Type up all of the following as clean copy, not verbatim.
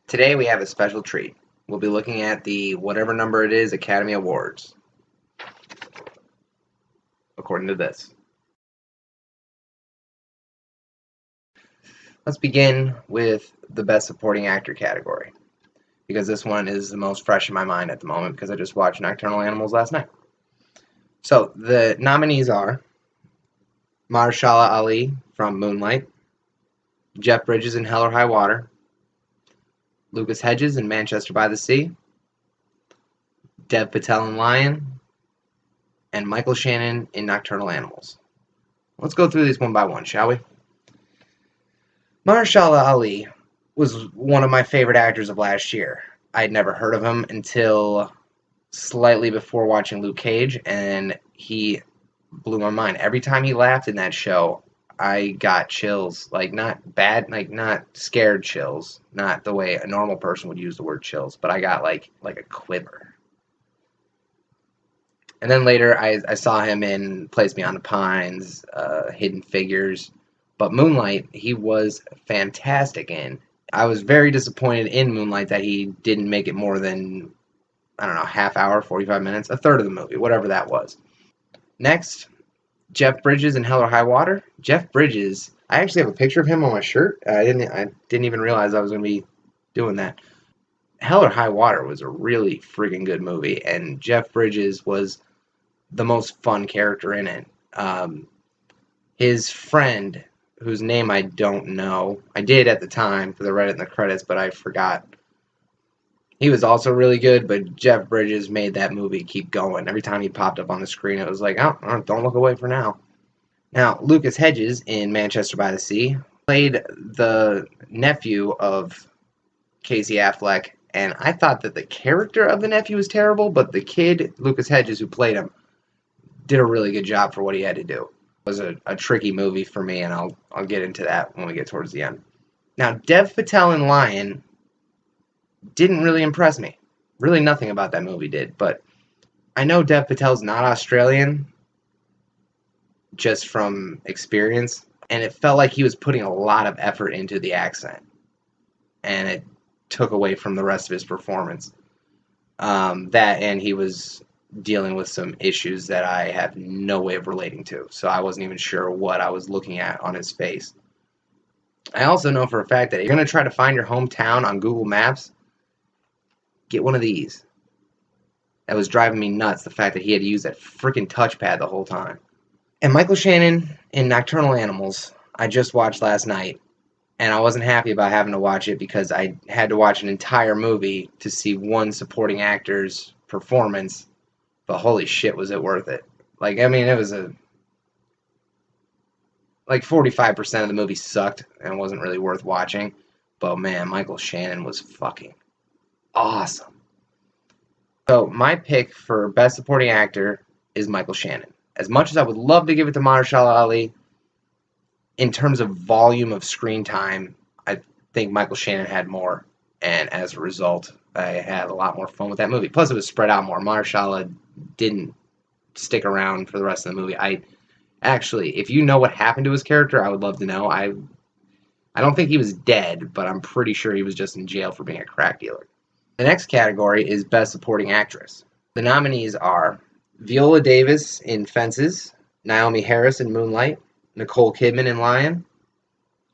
Today we have a special treat. We'll be looking at the whatever number it is Academy Awards, according to this. Let's begin with the Best Supporting Actor category, because this one is the most fresh in my mind at the moment because I just watched Nocturnal Animals last night. So the nominees are Mahershala Ali from Moonlight, Jeff Bridges in Hell or High Water, Lucas Hedges in Manchester by the Sea, Dev Patel in Lion, and Michael Shannon in Nocturnal Animals. Let's go through these one by one, shall we? Mahershala Ali was one of my favorite actors of last year. I'd never heard of him until slightly before watching Luke Cage, and he blew my mind. Every time he laughed in that show, I got chills. Like, not bad, like, not scared chills. Not the way a normal person would use the word chills, but I got, like a quiver. And then later, I saw him in Place Beyond the Pines, Hidden Figures. But Moonlight, he was fantastic in. I was very disappointed in Moonlight that he didn't make it more than, I don't know, half hour, 45 minutes, a third of the movie, whatever that was. Next, Jeff Bridges in Hell or High Water. Jeff Bridges, I actually have a picture of him on my shirt. I didn't even realize I was going to be doing that. Hell or High Water was a really freaking good movie, and Jeff Bridges was the most fun character in it. His friend, whose name I don't know, I did at the time because I read it in the credits, but I forgot. He was also really good, but Jeff Bridges made that movie keep going. Every time he popped up on the screen, it was like, oh, don't look away for now. Now, Lucas Hedges in Manchester by the Sea played the nephew of Casey Affleck, and I thought that the character of the nephew was terrible, but the kid, Lucas Hedges, who played him, did a really good job for what he had to do. It was a tricky movie for me, and I'll get into that when we get towards the end. Now, Dev Patel in Lion didn't really impress me. Really nothing about that movie did, but I know Dev Patel's not Australian, just from experience, and it felt like he was putting a lot of effort into the accent, and it took away from the rest of his performance. That, and he was dealing with some issues that I have no way of relating to, so I wasn't even sure what I was looking at on his face. I also know for a fact that if you're going to try to find your hometown on Google Maps, get one of these. That was driving me nuts, the fact that he had to use that freaking touchpad the whole time. And Michael Shannon in Nocturnal Animals, I just watched last night, and I wasn't happy about having to watch it because I had to watch an entire movie to see one supporting actor's performance. But holy shit, was it worth it. Like, I mean, it was like 45% of the movie sucked and wasn't really worth watching. But man, Michael Shannon was fucking awesome. So my pick for Best Supporting Actor is Michael Shannon. As much as I would love to give it to Mahershala Ali, in terms of volume of screen time, I think Michael Shannon had more. And as a result, I had a lot more fun with that movie. Plus, it was spread out more. Mahershala didn't stick around for the rest of the movie. Actually, if you know what happened to his character, I would love to know. I don't think he was dead, but I'm pretty sure he was just in jail for being a crack dealer. The next category is Best Supporting Actress. The nominees are Viola Davis in Fences, Naomi Harris in Moonlight, Nicole Kidman in Lion,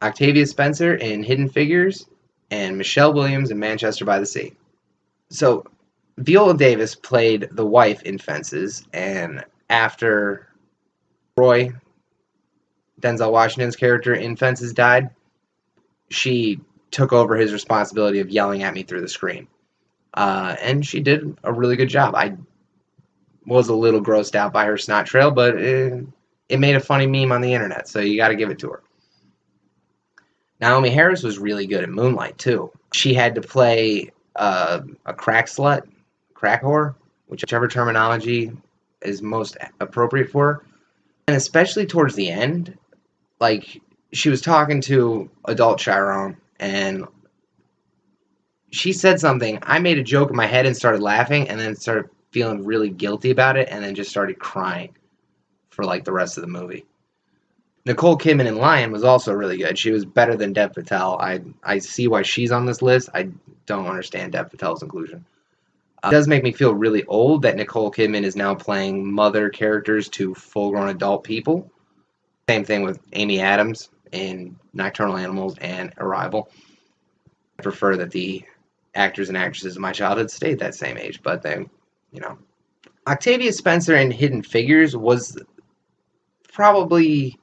Octavia Spencer in Hidden Figures, and Michelle Williams in Manchester by the Sea. So, Viola Davis played the wife in Fences, and after Roy, Denzel Washington's character in Fences, died, she took over his responsibility of yelling at me through the screen. And she did a really good job. I was a little grossed out by her snot trail, but it made a funny meme on the internet, so you got to give it to her. Naomi Harris was really good at Moonlight, too. She had to play a crack slut, crack whore, whichever terminology is most appropriate for her. And especially towards the end, like, she was talking to adult Chiron, and she said something. I made a joke in my head and started laughing, and then started feeling really guilty about it, and then just started crying for, like, the rest of the movie. Nicole Kidman in Lion was also really good. She was better than Dev Patel. I see why she's on this list. I don't understand Dev Patel's inclusion. It does make me feel really old that Nicole Kidman is now playing mother characters to full-grown adult people. Same thing with Amy Adams in Nocturnal Animals and Arrival. I prefer that the actors and actresses of my childhood stayed that same age, but they, you know. Octavia Spencer in Hidden Figures was probably...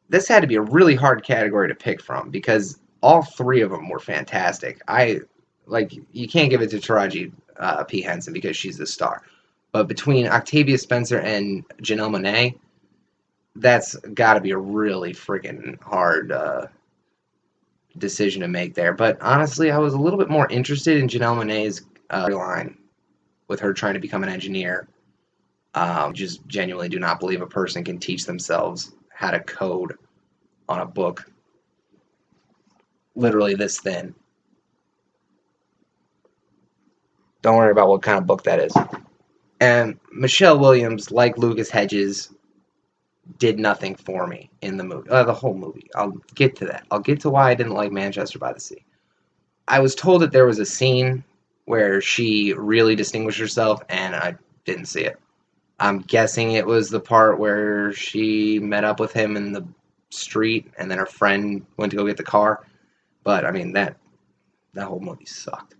This had to be a really hard category to pick from because all three of them were fantastic. You can't give it to Taraji P. Henson because she's the star. But between Octavia Spencer and Janelle Monáe, that's got to be a really freaking hard decision to make there. But honestly, I was a little bit more interested in Janelle Monáe's line with her trying to become an engineer. Just genuinely do not believe a person can teach themselves how to code on a book literally this thin. Don't worry about what kind of book that is. And Michelle Williams, like Lucas Hedges, did nothing for me in the movie. The whole movie. I'll get to that. I'll get to why I didn't like Manchester by the Sea. I was told that there was a scene where she really distinguished herself, and I didn't see it. I'm guessing it was the part where she met up with him in the street, and then her friend went to go get the car. But, I mean, that whole movie sucked.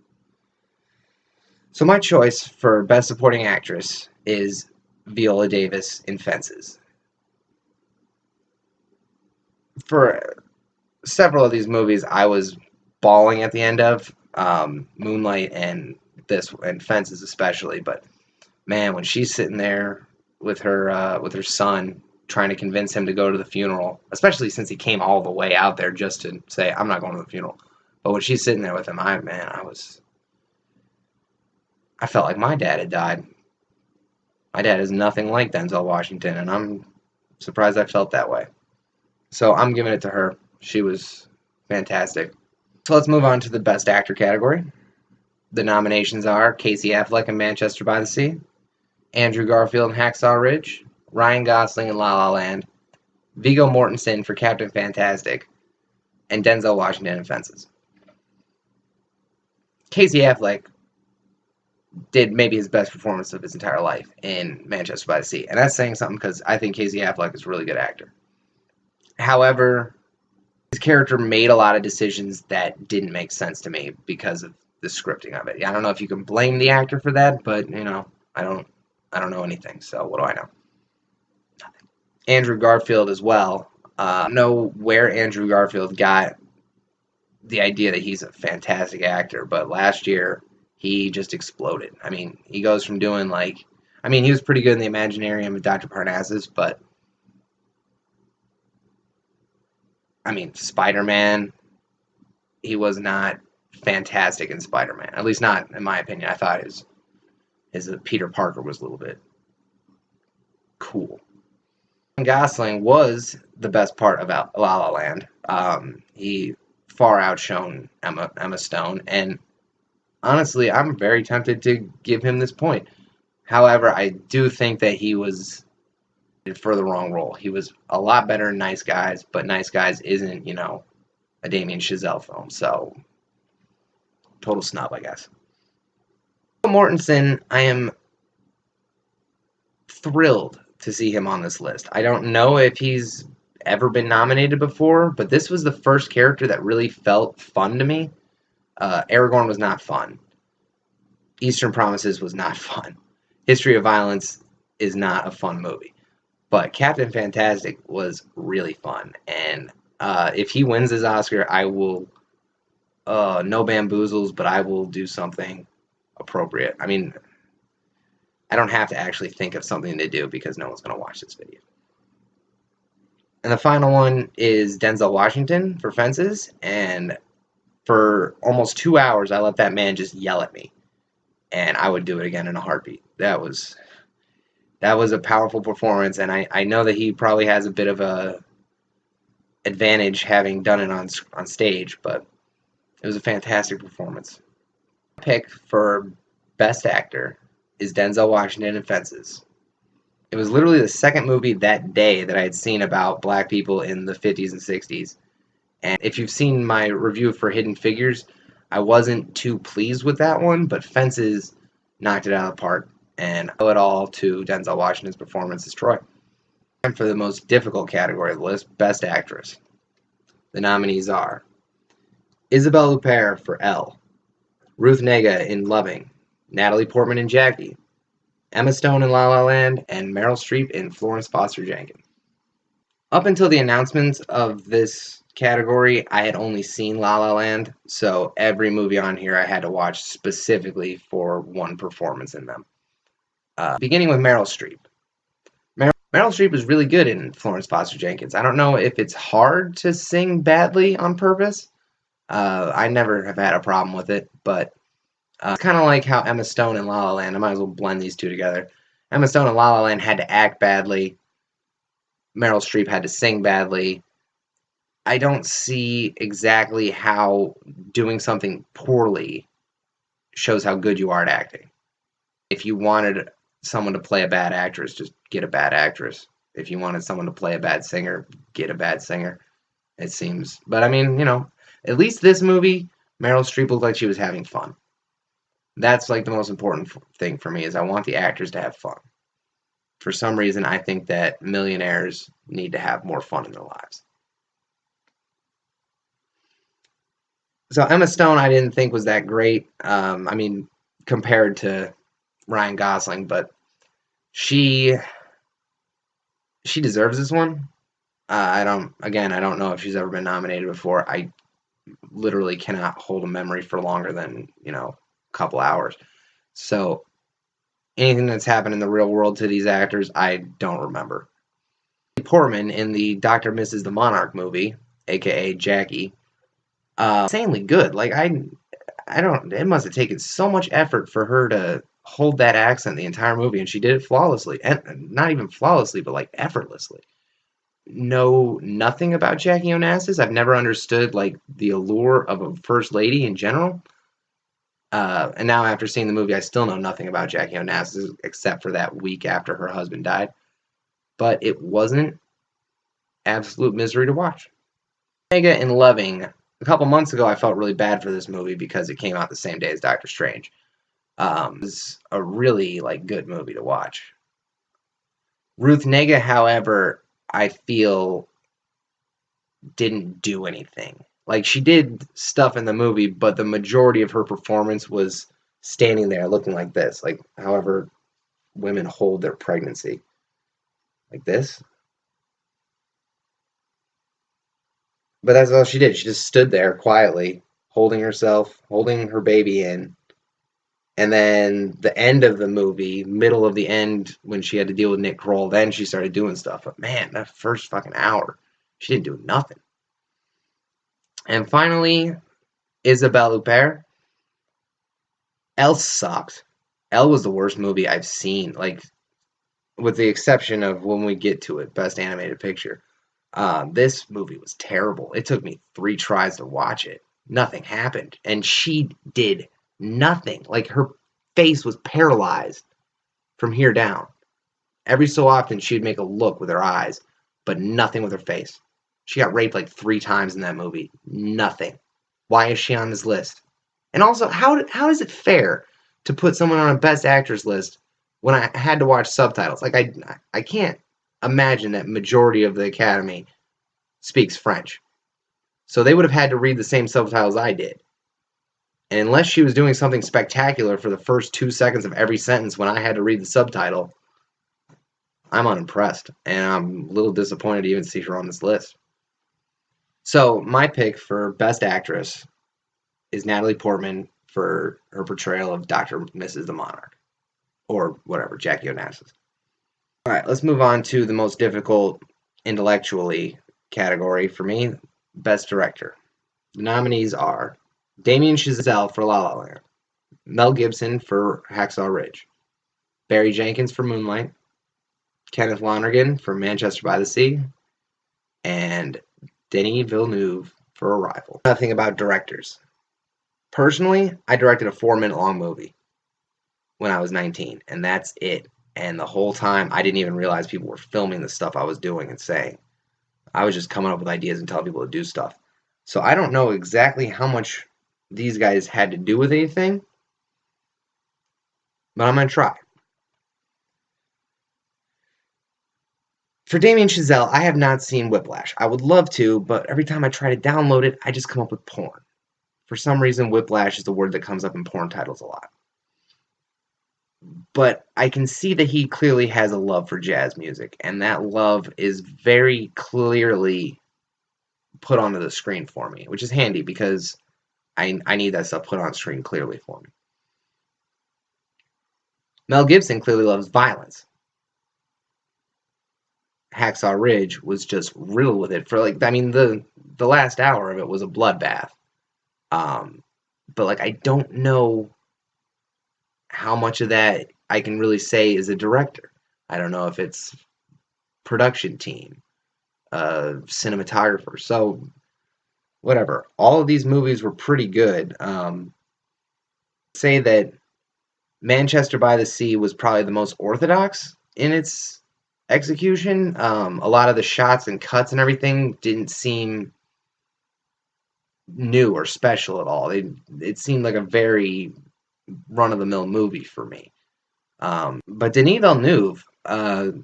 So my choice for Best Supporting Actress is Viola Davis in Fences. For several of these movies, I was bawling at the end of Moonlight and Fences especially. But man, when she's sitting there with her son, trying to convince him to go to the funeral, especially since he came all the way out there just to say, I'm not going to the funeral. But when she's sitting there with him, I felt like my dad had died. My dad is nothing like Denzel Washington, and I'm surprised I felt that way. So I'm giving it to her. She was fantastic. So let's move on to the Best Actor category. The nominations are Casey Affleck in Manchester by the Sea, Andrew Garfield in Hacksaw Ridge, Ryan Gosling in La La Land, Viggo Mortensen for Captain Fantastic, and Denzel Washington in Fences. Casey Affleck did maybe his best performance of his entire life in Manchester by the Sea. And that's saying something because I think Casey Affleck is a really good actor. However, his character made a lot of decisions that didn't make sense to me because of the scripting of it. I don't know if you can blame the actor for that, but, I don't know anything, so what do I know? Nothing. Andrew Garfield as well. I don't know where Andrew Garfield got the idea that he's a fantastic actor, but last year he just exploded. I mean, he goes from doing he was pretty good in the Imaginarium with Dr. Parnassus, but I mean, Spider-Man, he was not fantastic in Spider-Man. At least not in my opinion. I thought his Peter Parker was a little bit cool. Gosling was the best part about La La Land. He far outshone Emma Stone, and honestly, I'm very tempted to give him this point. However, I do think that he was for the wrong role. He was a lot better in Nice Guys, but Nice Guys isn't, a Damien Chazelle film, so total snub, I guess. Mortensen, I am thrilled to see him on this list. I don't know if he's ever been nominated before, but this was the first character that really felt fun to me. Aragorn was not fun. Eastern Promises was not fun. History of Violence is not a fun movie. But Captain Fantastic was really fun. And if he wins his Oscar, I will, no bamboozles, but I will do something appropriate. I mean, I don't have to actually think of something to do because no one's going to watch this video. And the final one is Denzel Washington for Fences. And for almost 2 hours, I let that man just yell at me. And I would do it again in a heartbeat. That was a powerful performance. And I know that he probably has a bit of a advantage having done it on stage. But it was a fantastic performance. My pick for Best Actor is Denzel Washington in Fences. It was literally the second movie that day that I had seen about black people in the 50s and 60s. And if you've seen my review for Hidden Figures, I wasn't too pleased with that one, but Fences knocked it out of the park. And I owe it all to Denzel Washington's performance as Troy. And for the most difficult category of the list, Best Actress. The nominees are Isabelle Huppert for Elle, Ruth Negga in Loving, Natalie Portman in Jackie, Emma Stone in La La Land, and Meryl Streep in Florence Foster Jenkins. Up until the announcements of this category, I had only seen La La Land, so every movie on here I had to watch specifically for one performance in them. Beginning with Meryl Streep. Meryl Streep is really good in Florence Foster Jenkins. I don't know if it's hard to sing badly on purpose. I never have had a problem with it, but it's kind of like how Emma Stone in La La Land. I might as well blend these two together. Emma Stone in La La Land had to act badly. Meryl Streep had to sing badly. I don't see exactly how doing something poorly shows how good you are at acting. If you wanted someone to play a bad actress, just get a bad actress. If you wanted someone to play a bad singer, get a bad singer. It seems. But I mean, at least this movie, Meryl Streep looked like she was having fun. That's like the most important thing for me is I want the actors to have fun. For some reason, I think that millionaires need to have more fun in their lives. So Emma Stone, I didn't think was that great. I mean, compared to Ryan Gosling, but she deserves this one. I don't know if she's ever been nominated before. I literally cannot hold a memory for longer than, a couple hours. So anything that's happened in the real world to these actors, I don't remember. Portman in the Dr. Mrs. the Monarch movie, aka Jackie, insanely good. Like I don't. It must have taken so much effort for her to hold that accent the entire movie, and she did it flawlessly, and not even flawlessly, but like effortlessly. Know nothing about Jackie Onassis. I've never understood like the allure of a first lady in general. And now after seeing the movie, I still know nothing about Jackie Onassis except for that week after her husband died. But it wasn't absolute misery to watch. Mega in Loving. A couple months ago, I felt really bad for this movie because it came out the same day as Doctor Strange. It was a really good movie to watch. Ruth Negga, however, I feel didn't do anything. Like, she did stuff in the movie, but the majority of her performance was standing there looking like this. Like, however women hold their pregnancy. Like this. But that's all she did. She just stood there quietly, holding herself, holding her baby in. And then the end of the movie, middle of the end, when she had to deal with Nick Kroll, then she started doing stuff. But man, that first fucking hour, she didn't do nothing. And finally, Isabelle Huppert. Elle sucked. Elle was the worst movie I've seen, like, with the exception of when we get to it, Best Animated Picture. This movie was terrible. It took me 3 tries to watch it. Nothing happened. And she did nothing. Like, her face was paralyzed from here down. Every so often, she'd make a look with her eyes, but nothing with her face. She got raped like 3 times in that movie. Nothing. Why is she on this list? And also, how is it fair to put someone on a Best Actress list when I had to watch subtitles? Like, I can't imagine that majority of the Academy speaks French. So they would have had to read the same subtitles I did. And unless she was doing something spectacular for the first 2 seconds of every sentence when I had to read the subtitle, I'm unimpressed. And I'm a little disappointed to even see her on this list. So my pick for Best Actress is Natalie Portman for her portrayal of Dr. Mrs. the Monarch. Or whatever, Jackie Onassis. Alright, let's move on to the most difficult intellectually category for me, Best Director. The nominees are Damien Chazelle for La La Land, Mel Gibson for Hacksaw Ridge, Barry Jenkins for Moonlight, Kenneth Lonergan for Manchester by the Sea, and Denis Villeneuve for Arrival. Nothing about directors. Personally, I directed a 4-minute long movie when I was 19, and that's it. And the whole time, I didn't even realize people were filming the stuff I was doing and saying. I was just coming up with ideas and telling people to do stuff. So I don't know exactly how much these guys had to do with anything, but I'm going to try. For Damien Chazelle, I have not seen Whiplash. I would love to, but every time I try to download it, I just come up with porn. For some reason, Whiplash is the word that comes up in porn titles a lot. But I can see that he clearly has a love for jazz music, and that love is very clearly put onto the screen for me, which is handy because I need that stuff put on screen clearly for me. Mel Gibson clearly loves violence. Hacksaw Ridge was just riddled with it for the last hour of it was a bloodbath. But like I don't know how much of that I can really say is a director. I don't know if it's production team, cinematographer. So whatever. All of these movies were pretty good. Say that Manchester by the Sea was probably the most orthodox in its execution. A lot of the shots and cuts and everything didn't seem new or special at all. It seemed like a very run-of-the-mill movie for me. But Denis Villeneuve, Arrival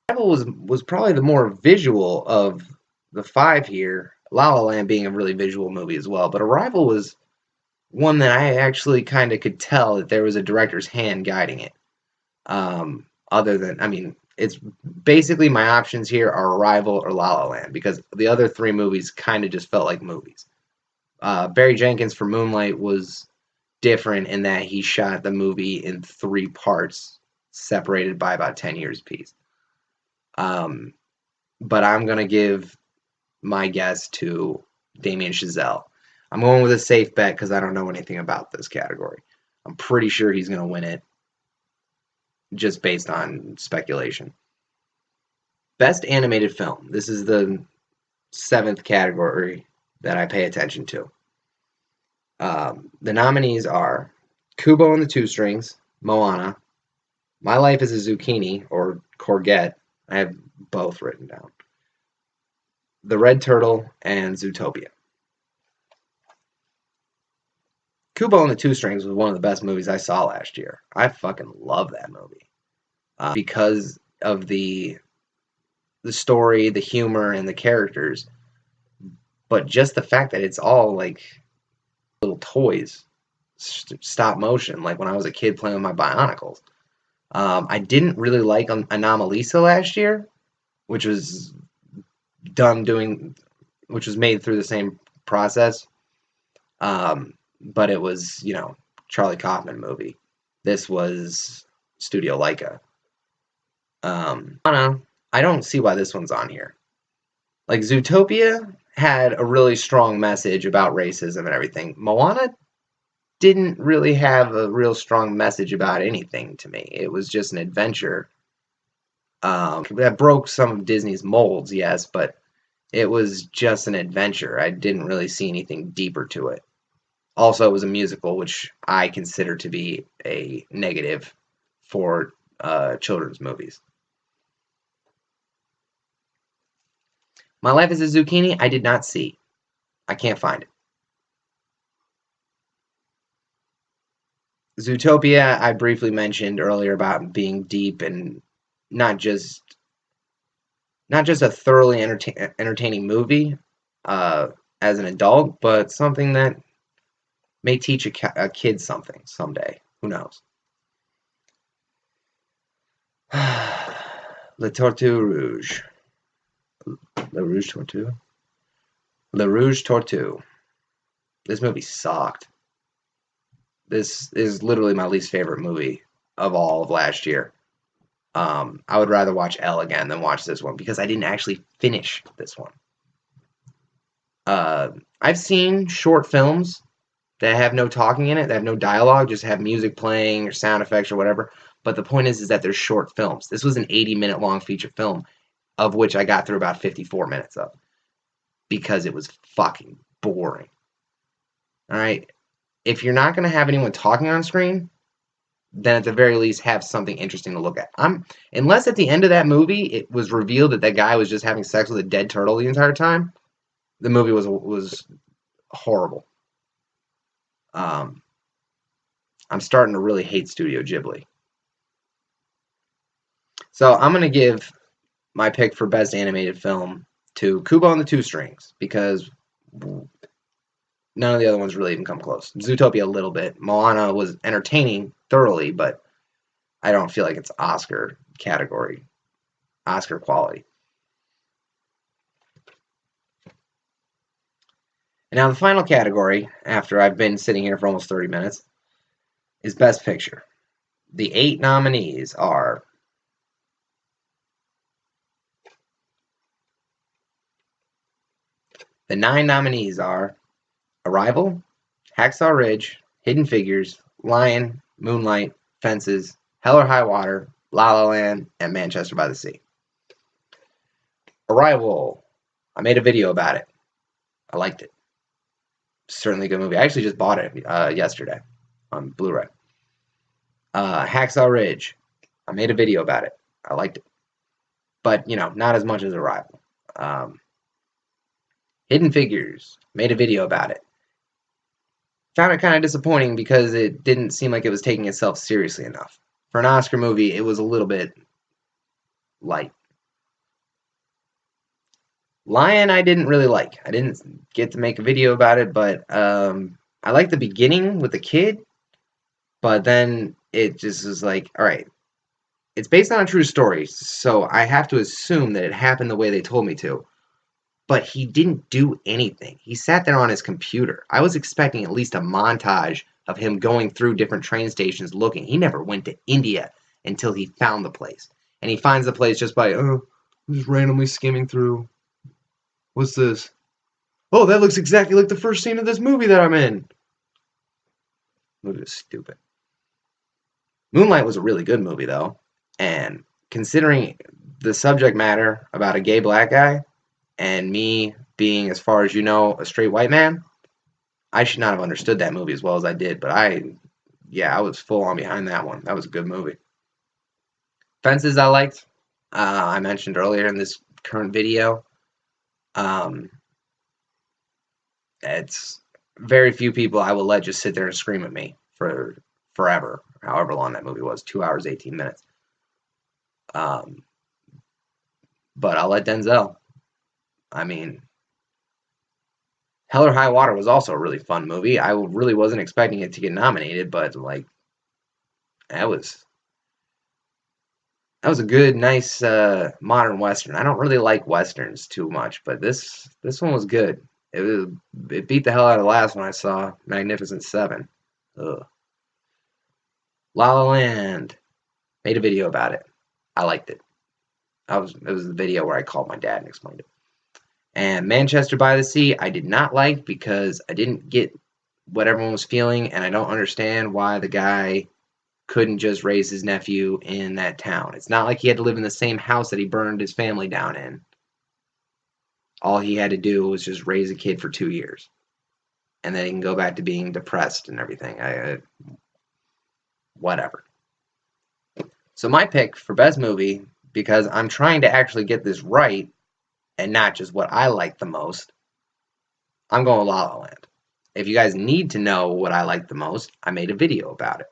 was probably the more visual of the five here. La La Land being a really visual movie as well, but Arrival was one that I actually kind of could tell that there was a director's hand guiding it. Other than, I mean, it's basically my options here are Arrival or La La Land because the other three movies kind of just felt like movies. Barry Jenkins for Moonlight was different in that he shot the movie in 3 parts, separated by about 10 years apiece. But I'm going to give my guess to Damien Chazelle. I'm going with a safe bet because I don't know anything about this category. I'm pretty sure he's going to win it just based on speculation. Best animated film. This is the 7th category that I pay attention to. The nominees are Kubo and the Two Strings, Moana, My Life as a Zucchini, or Courgette. I have both written down. The Red Turtle and Zootopia. Kubo and the Two Strings was one of the best movies I saw last year. I fucking love that movie. Because of the story, the humor, and the characters. But just the fact that it's all like little toys, stop motion, like when I was a kid playing with my Bionicles. I didn't really like Anomalisa last year, which was which was made through the same process. But it was, Charlie Kaufman movie. This was Studio Leica. I don't see why this one's on here. Like Zootopia had a really strong message about racism and everything. Moana didn't really have a real strong message about anything to me. It was just an adventure that broke some of Disney's molds, yes, but it was just an adventure. I didn't really see anything deeper to it. Also, it was a musical, which I consider to be a negative for children's movies. My Life as a Zucchini, I did not see. I can't find it. Zootopia, I briefly mentioned earlier about being deep and not just a thoroughly entertaining movie as an adult, but something that may teach a kid something someday. Who knows? Le Tortue Rouge. Le Rouge Tortue? Le Rouge Tortue. This movie sucked. This is literally my least favorite movie of all of last year. I would rather watch Elle again than watch this one because I didn't actually finish this one. I've seen short films that have no talking in it, that have no dialogue, just have music playing or sound effects or whatever. But the point is that they're short films. This was an 80-minute long feature film, of which I got through about 54 minutes of because it was fucking boring. All right? If you're not going to have anyone talking on screen, then at the very least have something interesting to look at. Unless at the end of that movie it was revealed that that guy was just having sex with a dead turtle the entire time, the movie was horrible. I'm starting to really hate Studio Ghibli. So I'm going to give my pick for Best Animated Film to Kubo and the Two Strings, because none of the other ones really even come close. Zootopia a little bit. Moana was entertaining thoroughly, but I don't feel like it's Oscar category, Oscar quality. And now the final category, after I've been sitting here for almost 30 minutes, is Best Picture. The 8 nominees are the 9 nominees are Arrival, Hacksaw Ridge, Hidden Figures, Lion, Moonlight, Fences, Hell or High Water, La La Land, and Manchester by the Sea. Arrival. I made a video about it. I liked it. Certainly a good movie. I actually just bought it yesterday on Blu-ray. Hacksaw Ridge. I made a video about it. I liked it. But, not as much as Arrival. Hidden Figures. Made a video about it. Found it kind of disappointing because it didn't seem like it was taking itself seriously enough. For an Oscar movie, it was a little bit light. Lion, I didn't really like. I didn't get to make a video about it, but I liked the beginning with the kid, but then it just was like, all right, it's based on a true story, so I have to assume that it happened the way they told me to. But he didn't do anything. He sat there on his computer. I was expecting at least a montage of him going through different train stations looking. He never went to India until he found the place. And he finds the place just by, just randomly skimming through. What's this? Oh, that looks exactly like the first scene of this movie that I'm in. Movie was stupid. Moonlight was a really good movie, though. And considering the subject matter about a gay black guy, and me being, as far as you know, a straight white man, I should not have understood that movie as well as I did. But I was full on behind that one. That was a good movie. Fences I liked. I mentioned earlier in this current video. It's very few people I will let just sit there and scream at me for forever, however long that movie was, 2 hours, 18 minutes. But I'll let Denzel. I mean, Hell or High Water was also a really fun movie. I really wasn't expecting it to get nominated, but that was a good, nice modern western. I don't really like westerns too much, but this one was good. It beat the hell out of the last one I saw, Magnificent Seven. Ugh. La La Land. Made a video about it. I liked it. It was the video where I called my dad and explained it. And Manchester by the Sea, I did not like because I didn't get what everyone was feeling, and I don't understand why the guy couldn't just raise his nephew in that town. It's not like he had to live in the same house that he burned his family down in. All he had to do was just raise a kid for 2 years. And then he can go back to being depressed and everything. Whatever. So my pick for Best Movie, because I'm trying to actually get this right, and not just what I like the most, I'm going with La La Land. If you guys need to know what I like the most, I made a video about it.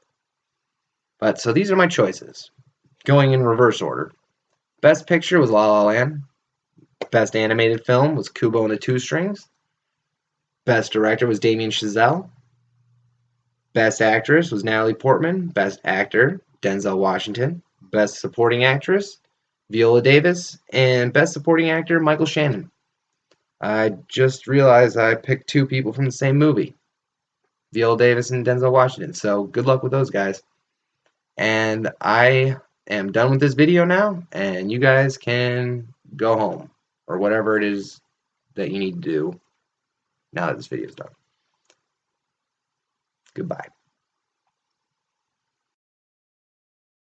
But so these are my choices, going in reverse order. Best Picture was La La Land. Best Animated Film was Kubo and the Two Strings. Best Director was Damien Chazelle. Best Actress was Natalie Portman. Best Actor, Denzel Washington. Best Supporting Actress, Viola Davis. And Best Supporting Actor, Michael Shannon. I just realized I picked 2 people from the same movie, Viola Davis and Denzel Washington. So good luck with those guys. And I am done with this video now, and you guys can go home or whatever it is that you need to do now that this video is done. Goodbye.